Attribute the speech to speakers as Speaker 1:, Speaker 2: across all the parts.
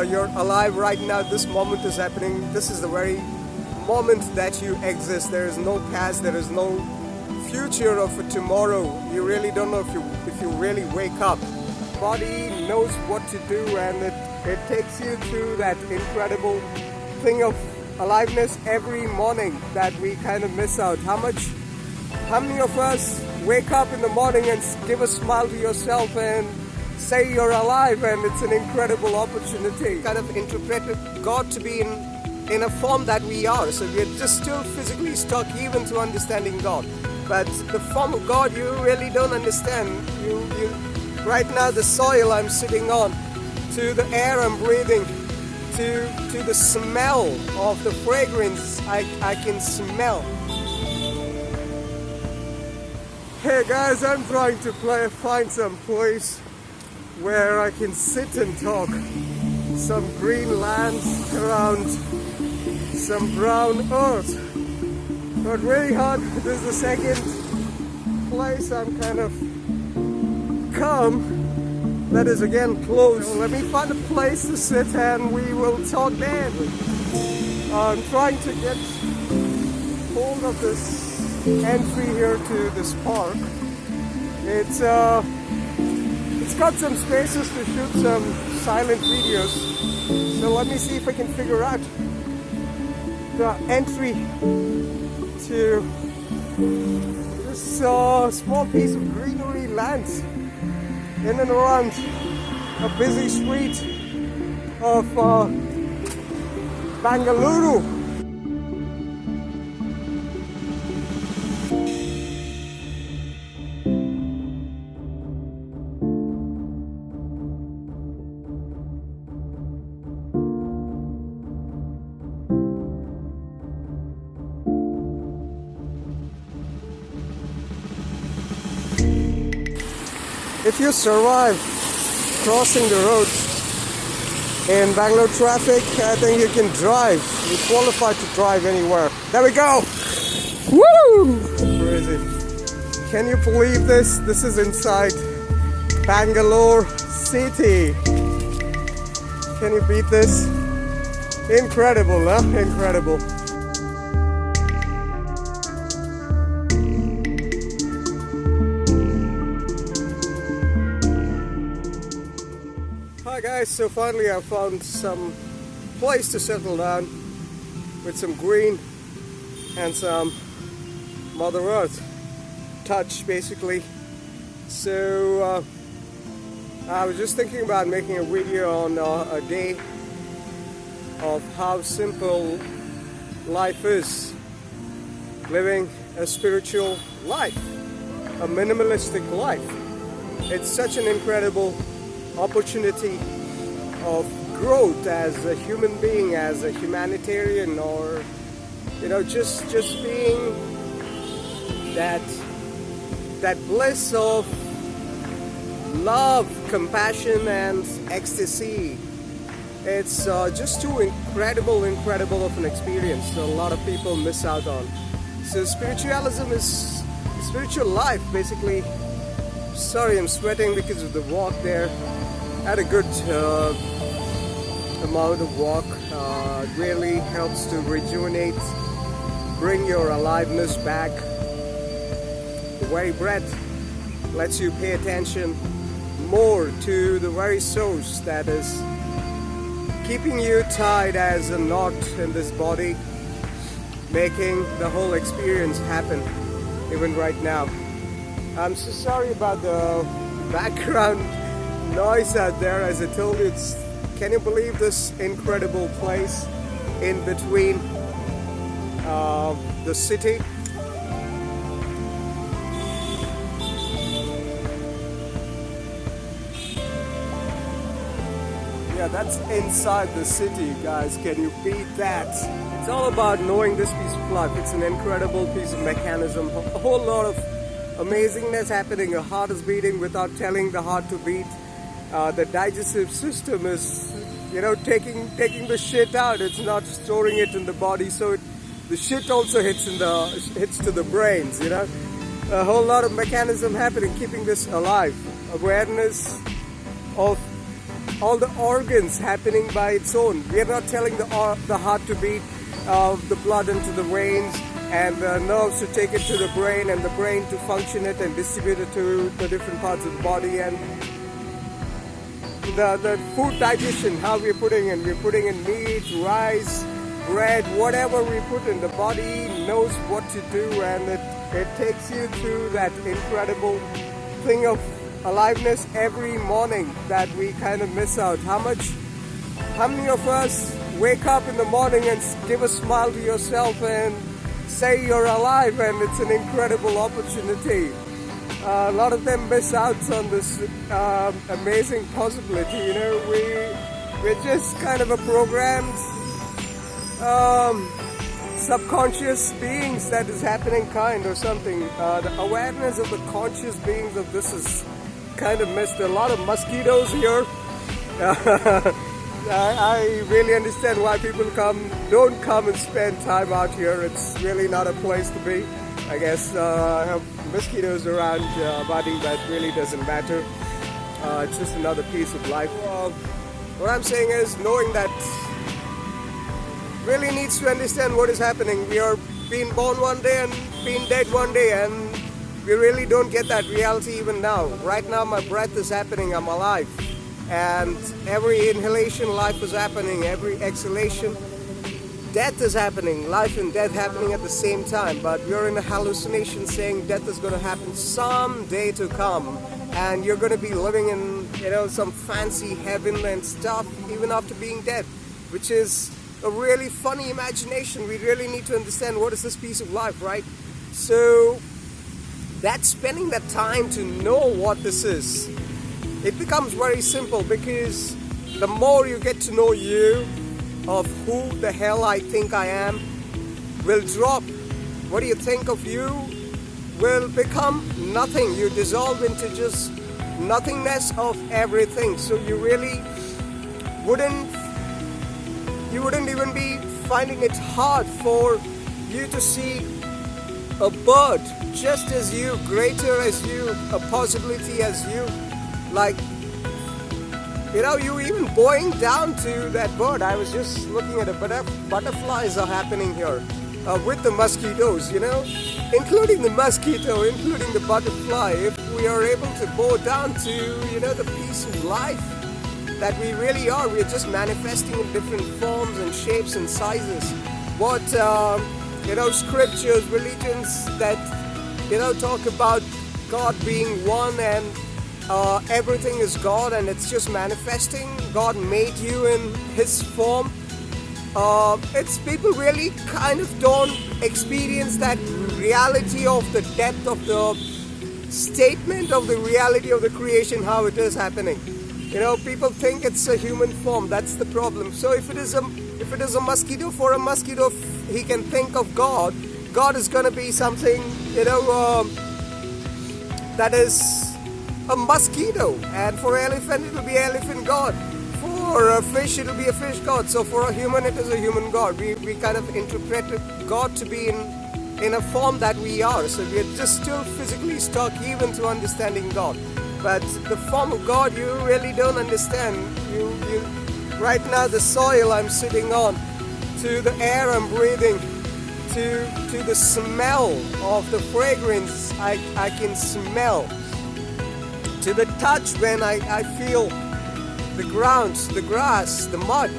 Speaker 1: you're alive right now. This moment is happening. This is the very moment that you exist. There is no past, there is no future of a tomorrow. You really don't know if you really wake up. Body knows what to do, and it takes you to that incredible thing of aliveness every morning that we kind of miss out. How many of us wake up in the morning and give a smile to yourself and say you're alive, and it's an incredible opportunity. Kind of interpreted God to be in a form that we are. So we're just still physically stuck even to understanding God. But the form of God you really don't understand. You right now, the soil I'm sitting on, to the air I'm breathing, to the smell of the fragrance I can smell. Hey guys, I'm trying to find some place where I can sit and talk. Some green lands around some brown earth. But really hard. This is the second place I'm kind of calm. That is again closed. So let me find a place to sit and we will talk there. I'm trying to get hold of this entry here to this park. It's got some spaces to shoot some silent videos. So let me see if I can figure out the entry to this small piece of greenery lands in and around a busy street of Bengaluru. If you survive crossing the road in Bangalore traffic, I think you can drive. You qualify to drive anywhere. There we go! Woo! Crazy. Can you believe this? This is inside Bangalore city. Can you beat this? Incredible, huh? Incredible. Hi guys, so finally I found some place to settle down with some green and some Mother Earth touch basically. So I was just thinking about making a video on a day of how simple life is, living a spiritual life, a minimalistic life. It's such an incredible opportunity of growth as a human being, as a humanitarian, or just being that bliss of love, compassion and ecstasy. It's just too incredible of an experience that a lot of people miss out on. So spiritualism is spiritual life basically. Sorry, I'm sweating because of the walk there. I had a good amount of walk. It really helps to rejuvenate, bring your aliveness back. The very breath lets you pay attention more to the very source that is keeping you tied as a knot in this body, making the whole experience happen even right now. I'm so sorry about the background noise out there. As I told you, can you believe this incredible place in between the city? Yeah, that's inside the city, guys. Can you beat that? It's all about knowing this piece of life. It's an incredible piece of mechanism. A whole lot of amazingness happening. Your heart is beating without telling the heart to beat. The digestive system is, taking the shit out. It's not storing it in the body, so the shit also hits to the brains. A whole lot of mechanism happening, keeping this alive. Awareness of all the organs happening by its own. We are not telling the heart to beat, the blood into the veins, and the nerves to take it to the brain, and the brain to function it and distribute it to the different parts of the body. And the food digestion, how we're putting in meat, rice, bread, whatever we put in, the body knows what to do, and it takes you through that incredible thing of aliveness every morning that we kind of miss out. How many of us wake up in the morning and give a smile to yourself and say you're alive, and it's an incredible opportunity. A lot of them miss out on this amazing possibility. You know, we're just kind of a programmed subconscious beings that is happening kind or something. The awareness of the conscious beings of this is kind of missed. A lot of mosquitoes here. I really understand why people don't come and spend time out here. It's really not a place to be. I guess I have mosquitoes around budding, but really doesn't matter. It's just another piece of life. What I'm saying is, knowing that really needs to understand what is happening. We are being born one day and being dead one day, and we really don't get that reality even now. Right now my breath is happening, I'm alive. And every inhalation, life is happening. Every exhalation, death is happening. Life and death happening at the same time. But you're in a hallucination saying death is going to happen someday to come. And you're going to be living in, some fancy heaven and stuff even after being dead. Which is a really funny imagination. We really need to understand what is this piece of life, right? So that's spending that time to know what this is. It becomes very simple, because the more you get to know you, of who the hell I think I am, will drop. What do you think of you will become nothing. You dissolve into just nothingness of everything. So you really wouldn't even be finding it hard for you to see a bird just as you, greater as you, a possibility as you. Like, you even going down to that bird. I was just looking at it, butterflies are happening here with the mosquitoes, including the mosquito, including the butterfly. If we are able to go down to, the piece of life that we really are, we're just manifesting in different forms and shapes and sizes. What, scriptures, religions that, talk about God being one and everything is God and it's just manifesting. God made you in His form. It's people really kind of don't experience that reality of the depth of the statement of the reality of the creation, how it is happening. People think it's a human form. That's the problem. So if it is a mosquito, for a mosquito, he can think of God. God is going to be something, that is a mosquito, and for an elephant it will be elephant god. For a fish it will be a fish god. So for a human it is a human god. We kind of interpret God to be in a form that we are. So we are just still physically stuck even to understanding God. But the form of God you really don't understand. You right now, the soil I'm sitting on, to the air I'm breathing, to the smell of the fragrance I can smell, to the touch when I feel the ground, the grass, the mud.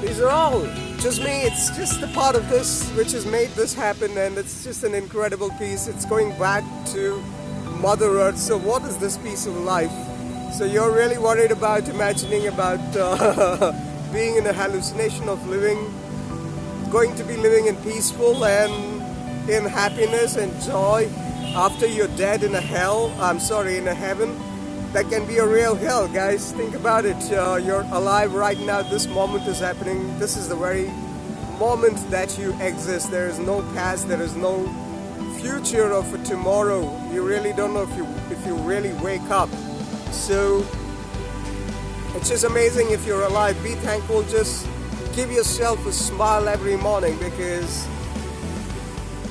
Speaker 1: These are all just me. It's just a part of this which has made this happen, and it's just an incredible piece. It's going back to Mother Earth. So what is this piece of life? So you're really worried about imagining about being in a hallucination of going to be living in peaceful and in happiness and joy after you're dead in a heaven. That can be a real hell, guys. Think about it. You're alive right now. This moment is happening. This is the very moment that you exist. There is no past. There is no future of a tomorrow. You really don't know if you really wake up. So it's just amazing if you're alive. Be thankful. Just give yourself a smile every morning, because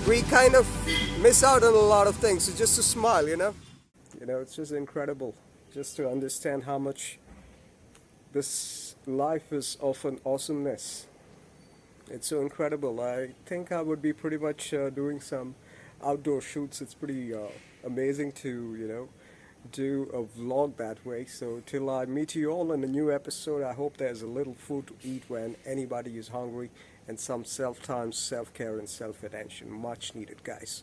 Speaker 1: we kind of miss out on a lot of things. So just a smile, it's just incredible. just to understand how much this life is of an awesomeness. It's so incredible. I think I would be pretty much doing some outdoor shoots. It's pretty amazing to, do a vlog that way. So till I meet you all in a new episode, I hope there's a little food to eat when anybody is hungry, and some self-time, self-care, and self-attention. Much needed, guys.